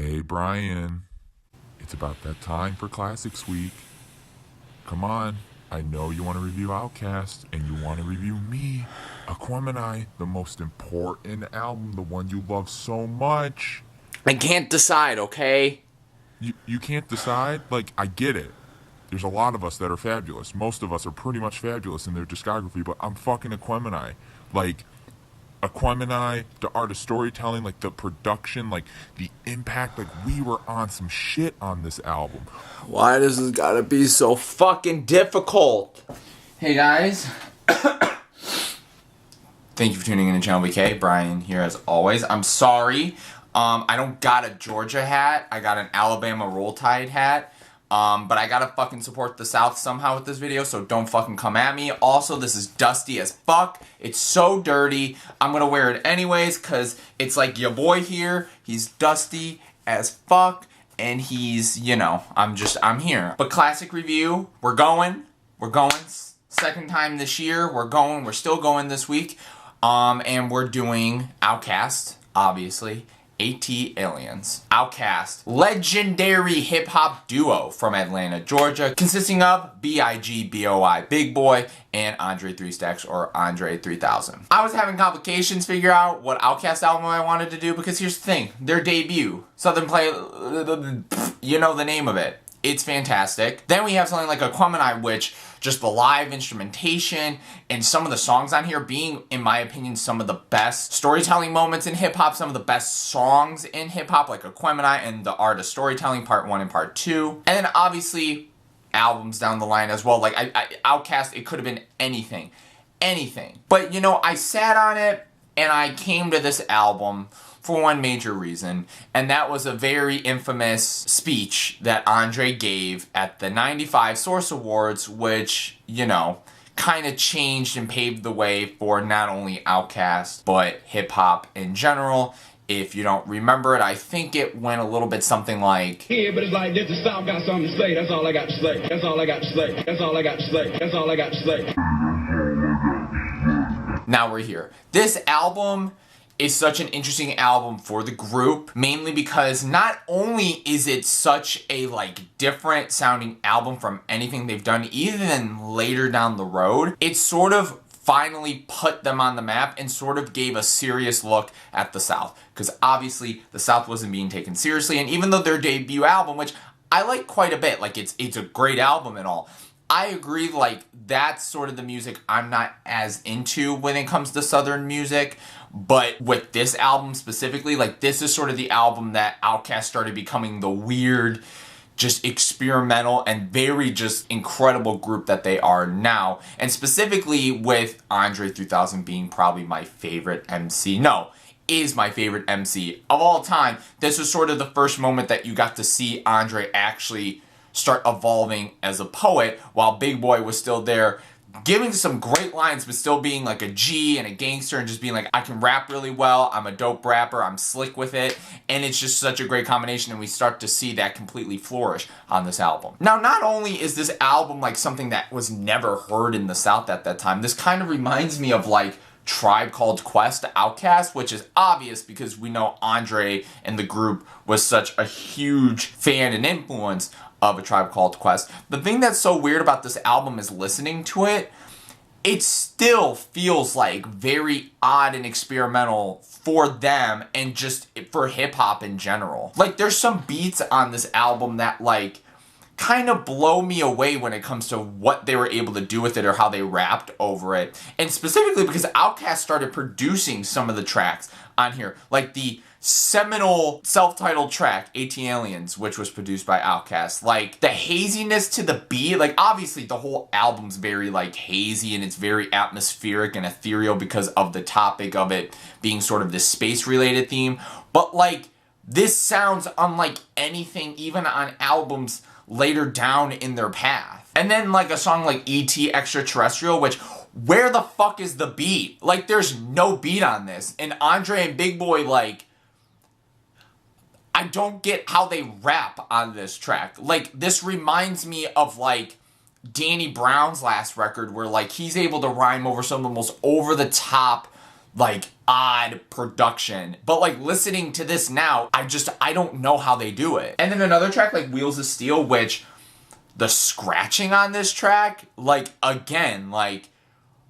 Hey Brian, it's about that time for Classics Week. Come on, I know you want to review OutKast and you want to review me, Aquemini, the most important album, the one you love so much. I can't decide, okay? You can't decide? Like, I get it. There's a lot of us that are fabulous. Most of us are pretty much fabulous in their discography, but I'm fucking Aquemini. Like, Aquemini, the art of storytelling, like the production, like the impact, like we were on some shit on this album. Why does this gotta be so fucking difficult? Hey guys. Thank you for tuning in to ChannelBK. Brian here as always. I'm sorry. I don't got a Georgia hat. I got an Alabama Roll Tide hat. But I gotta fucking support the South somehow with this video, so don't fucking come at me. Also, this is dusty as fuck. It's so dirty. I'm gonna wear it anyways, cause it's like your boy here, he's dusty as fuck, and he's, you know, I'm here. But classic review, we're going. Second time this year, we're still going this week. And we're doing OutKast, obviously. ATLiens. OutKast, legendary hip-hop duo from Atlanta, Georgia, consisting of B.I.G., B.O.I., Big Boy, and Andre 3 Stacks, or Andre 3000. I was having complications figure out what OutKast album I wanted to do, because here's the thing, their debut, Southern Play, you know the name of it. It's fantastic. Then we have something like Aquemini, which just the live instrumentation and some of the songs on here being, in my opinion, some of the best storytelling moments in hip-hop, some of the best songs in hip-hop, like Aquemini and the art of storytelling, part 1 and part 2. And then obviously albums down the line as well. Like OutKast, it could have been anything. But you know, I sat on it and I came to this album for one major reason, and that was a very infamous speech that Andre gave at the 95 Source Awards, which, you know, kind of changed and paved the way for not only OutKast, but hip-hop in general. If you don't remember it, I think it went a little bit something like, yeah, but it's like this, the South got something to say, that's all I got to say, that's all I got to say, that's all I got to say, that's all I got to say. Now we're here. This album is such an interesting album for the group, mainly because not only is it such a like different sounding album from anything they've done even later down the road, it sort of finally put them on the map and sort of gave a serious look at the South, because obviously the South wasn't being taken seriously. And even though their debut album, which I like quite a bit, like it's a great album and all, I agree, like, that's sort of the music I'm not as into when it comes to Southern music, but with this album specifically, like, this is sort of the album that OutKast started becoming the weird, just experimental and very just incredible group that they are now, and specifically with Andre 3000 being probably my favorite MC. No, is my favorite MC of all time. This was sort of the first moment that you got to see Andre actually start evolving as a poet, while Big Boy was still there giving some great lines but still being like a G and a gangster and just being like, I can rap really well, I'm a dope rapper, I'm slick with it, and it's just such a great combination, and we start to see that completely flourish on this album. Now, not only is this album like something that was never heard in the South at that time, this kind of reminds me of like Tribe Called Quest to OutKast, which is obvious because we know Andre and the group was such a huge fan and influence of A Tribe Called Quest. The thing that's so weird about this album is listening to it, it still feels like very odd and experimental for them and just for hip-hop in general. Like, there's some beats on this album that like kind of blow me away when it comes to what they were able to do with it or how they rapped over it. And specifically because OutKast started producing some of the tracks on here, like the seminal self-titled track ATLiens, which was produced by OutKast. Like the haziness to the beat, like obviously the whole album's very like hazy and it's very atmospheric and ethereal because of the topic of it being sort of this space related theme, but like this sounds unlike anything even on albums later down in their path. And then like a song like E.T. Extraterrestrial, which, where the fuck is the beat? Like there's no beat on this, and Andre and Big Boy, like, I don't get how they rap on this track. Like, this reminds me of, like, Danny Brown's last record, where, like, he's able to rhyme over some of the most over-the-top, like, odd production. But like listening to this now, I don't know how they do it. And then another track like Wheelz of Steel, which the scratching on this track, like again, like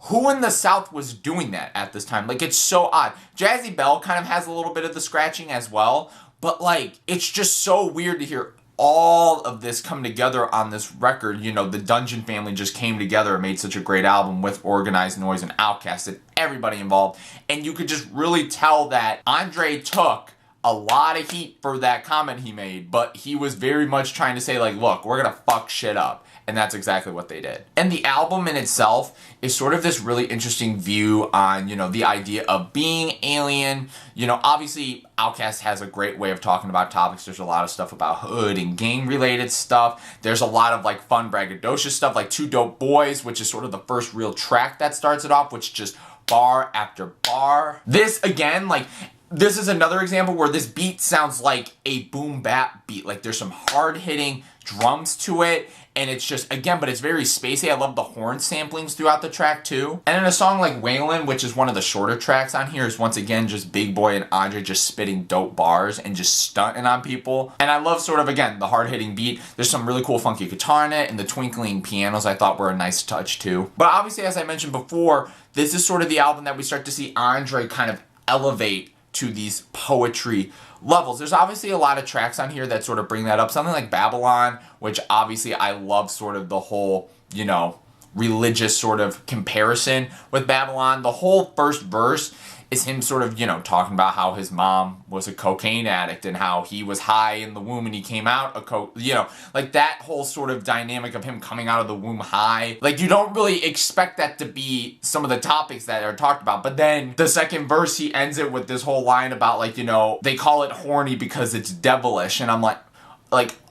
who in the South was doing that at this time? Like it's so odd. Jazzy Belle kind of has a little bit of the scratching as well, but like it's just so weird to hear all of this come together on this record. You know, the Dungeon family just came together and made such a great album with Organized Noise and OutKast and everybody involved. And you could just really tell that Andre took a lot of heat for that comment he made, but he was very much trying to say like, look, we're gonna fuck shit up. And that's exactly what they did. And the album in itself is sort of this really interesting view on, you know, the idea of being alien. You know, obviously OutKast has a great way of talking about topics. There's a lot of stuff about hood and gang related stuff. There's a lot of like fun braggadocious stuff like Two Dope Boys, which is sort of the first real track that starts it off, which just bar after bar. This again, like, this is another example where this beat sounds like a boom bap beat. Like there's some hard hitting drums to it. And it's just, again, but it's very spacey. I love the horn samplings throughout the track too. And in a song like Wailin, which is one of the shorter tracks on here, is once again just Big Boi and Andre just spitting dope bars and just stunting on people. And I love sort of, again, the hard-hitting beat. There's some really cool funky guitar in it, and the twinkling pianos I thought were a nice touch too. But obviously, as I mentioned before, this is sort of the album that we start to see Andre kind of elevate to these poetry levels. There's obviously a lot of tracks on here that sort of bring that up. Something like Babylon, which obviously I love sort of the whole, you know, religious sort of comparison with Babylon. The whole first verse is him sort of, you know, talking about how his mom was a cocaine addict and how he was high in the womb and he came out you know, like that whole sort of dynamic of him coming out of the womb high. Like you don't really expect that to be some of the topics that are talked about. But then the second verse, he ends it with this whole line about like, you know, they call it horny because it's devilish. And I'm like,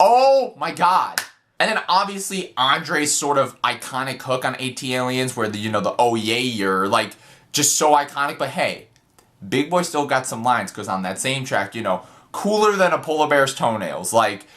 oh my God. And then obviously Andre's sort of iconic hook on ATLiens where the, you know, the oh yeah, you're like just so iconic. But hey, Big Boi still got some lines because on that same track, you know, cooler than a polar bear's toenails. Like,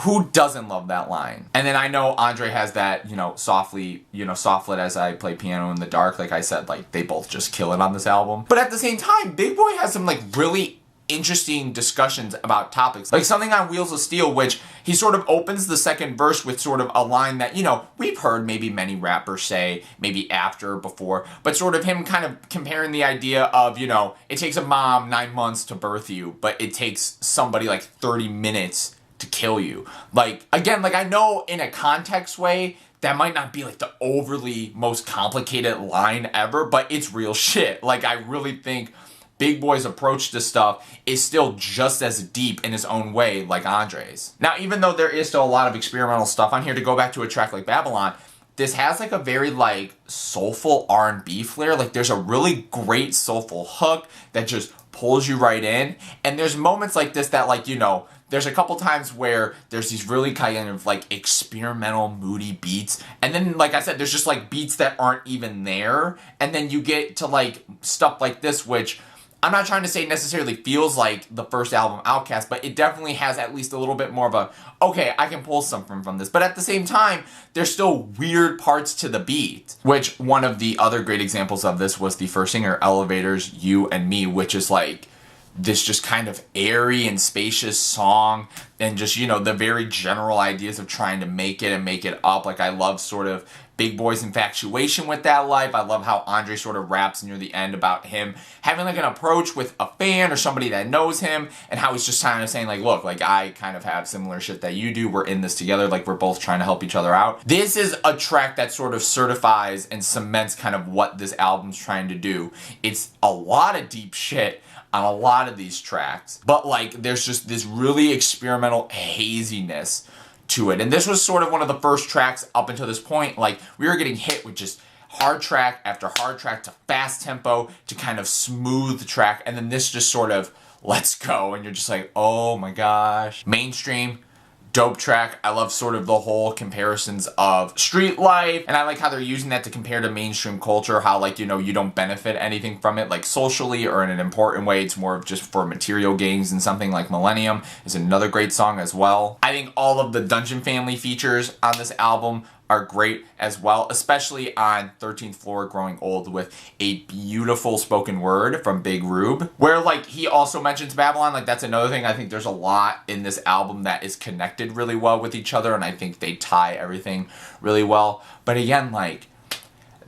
who doesn't love that line? And then I know Andre has that, you know, softly, you know, softlit as I play piano in the dark. Like I said, like they both just kill it on this album. But at the same time, Big Boi has some like really interesting discussions about topics. Like something on Wheelz of Steel, which he sort of opens the second verse with sort of a line that, you know, we've heard maybe many rappers say, maybe after, before, but sort of him kind of comparing the idea of, you know, it takes a mom 9 months to birth you, but it takes somebody like 30 minutes to kill you. Like, again, like I know in a context way, that might not be like the overly most complicated line ever, but it's real shit. Like I really think Big Boi's approach to stuff is still just as deep in his own way like Andre's. Now, even though there is still a lot of experimental stuff on here, to go back to a track like Babylon, this has like a very like soulful R&B flair. Like there's a really great soulful hook that just pulls you right in. And there's moments like this that like, you know, there's a couple times where there's these really kind of like experimental moody beats. And then, like I said, there's just like beats that aren't even there. And then you get to like stuff like this, which I'm not trying to say necessarily feels like the first album OutKast, but it definitely has at least a little bit more of a, okay, I can pull something from this. But at the same time, there's still weird parts to the beat, which one of the other great examples of this was the first singer, Elevator's You and Me, which is like this just kind of airy and spacious song and just, you know, the very general ideas of trying to make it and make it up. Like I love sort of Big Boi's infatuation with that life. I love how Andre sort of raps near the end about him having like an approach with a fan or somebody that knows him and how he's just kind of saying like, look, like I kind of have similar shit that you do. We're in this together. Like we're both trying to help each other out. This is a track that sort of certifies and cements kind of what this album's trying to do. It's a lot of deep shit on a lot of these tracks, but like there's just this really experimental haziness to it. And this was sort of one of the first tracks up until this point. Like we were getting hit with just hard track after hard track to fast tempo to kind of smooth track. And then this just sort of let's go. And you're just like, oh my gosh. Mainstream, dope track. I love sort of the whole comparisons of street life. And I like how they're using that to compare to mainstream culture. How like, you know, you don't benefit anything from it like socially or in an important way. It's more of just for material gains. And something like Millennium is another great song as well. I think all of the Dungeon family features on this album are great as well, especially on 13th Floor Growing Old with a beautiful spoken word from Big Rube, where like he also mentions Babylon. Like that's another thing. I think there's a lot in this album that is connected really well with each other, and I think they tie everything really well. But again, like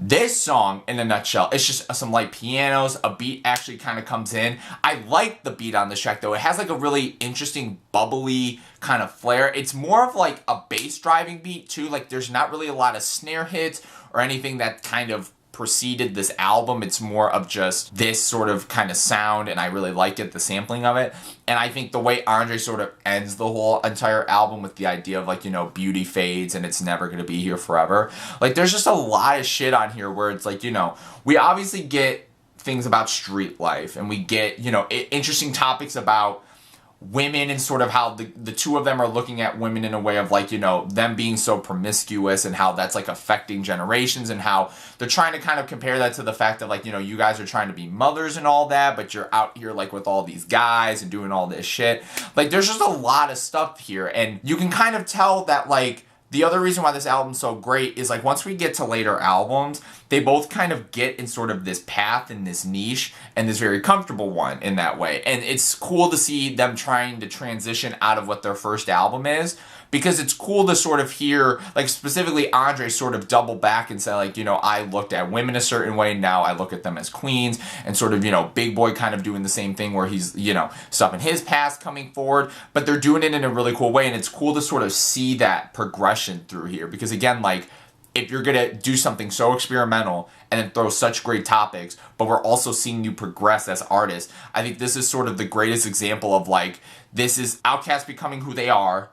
this song in a nutshell, it's just some light pianos, a beat actually kind of comes in. I like the beat on this track though. It has like a really interesting bubbly kind of flair. It's more of like a bass driving beat too. Like there's not really a lot of snare hits or anything that kind of preceded this album. It's more of just this sort of kind of sound, and I really like it, the sampling of it. And I think the way Andre sort of ends the whole entire album with the idea of like, you know, beauty fades and it's never gonna be here forever. Like there's just a lot of shit on here where it's like, you know, we obviously get things about street life and we get, you know, interesting topics about women and sort of how the two of them are looking at women in a way of like, you know, them being so promiscuous and how that's like affecting generations, and how they're trying to kind of compare that to the fact that like, you know, you guys are trying to be mothers and all that, but you're out here like with all these guys and doing all this shit. Like there's just a lot of stuff here, and you can kind of tell that like the other reason why this album's so great is like once we get to later albums, they both kind of get in sort of this path and this niche and this very comfortable one in that way. And it's cool to see them trying to transition out of what their first album is, because it's cool to sort of hear, like specifically Andre sort of double back and say like, you know, I looked at women a certain way, now I look at them as queens, and sort of, you know, Big Boi kind of doing the same thing where he's, you know, stuff in his past coming forward, but they're doing it in a really cool way, and it's cool to sort of see that progression through here, because again, like, if you're gonna do something so experimental and then throw such great topics, but we're also seeing you progress as artists, I think this is sort of the greatest example of like, this is OutKast becoming who they are,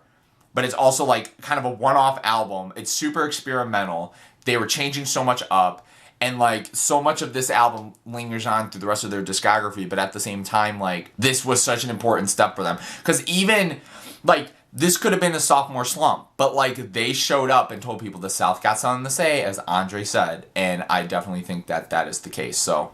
but it's also like kind of a one-off album. It's super experimental. They were changing so much up, and like so much of this album lingers on through the rest of their discography, but at the same time, like this was such an important step for them. Because even like this could have been a sophomore slump, but like they showed up and told people the South got something to say, as Andre said, and I definitely think that that is the case. So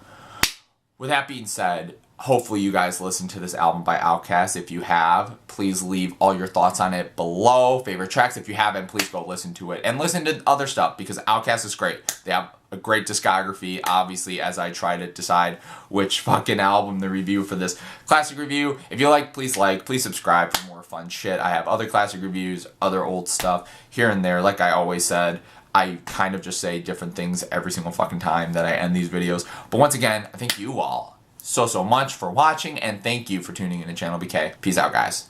with that being said, hopefully you guys listen to this album by OutKast. If you have, please leave all your thoughts on it below. Favorite tracks. If you haven't, please go listen to it. And listen to other stuff, because OutKast is great. They have a great discography, obviously, as I try to decide which fucking album to review for this classic review. If you like, please subscribe for more fun shit. I have other classic reviews, other old stuff here and there. Like I always said, I kind of just say different things every single fucking time that I end these videos. But once again, I thank you all so much for watching, and thank you for tuning in to ChannelBK. Peace out, guys.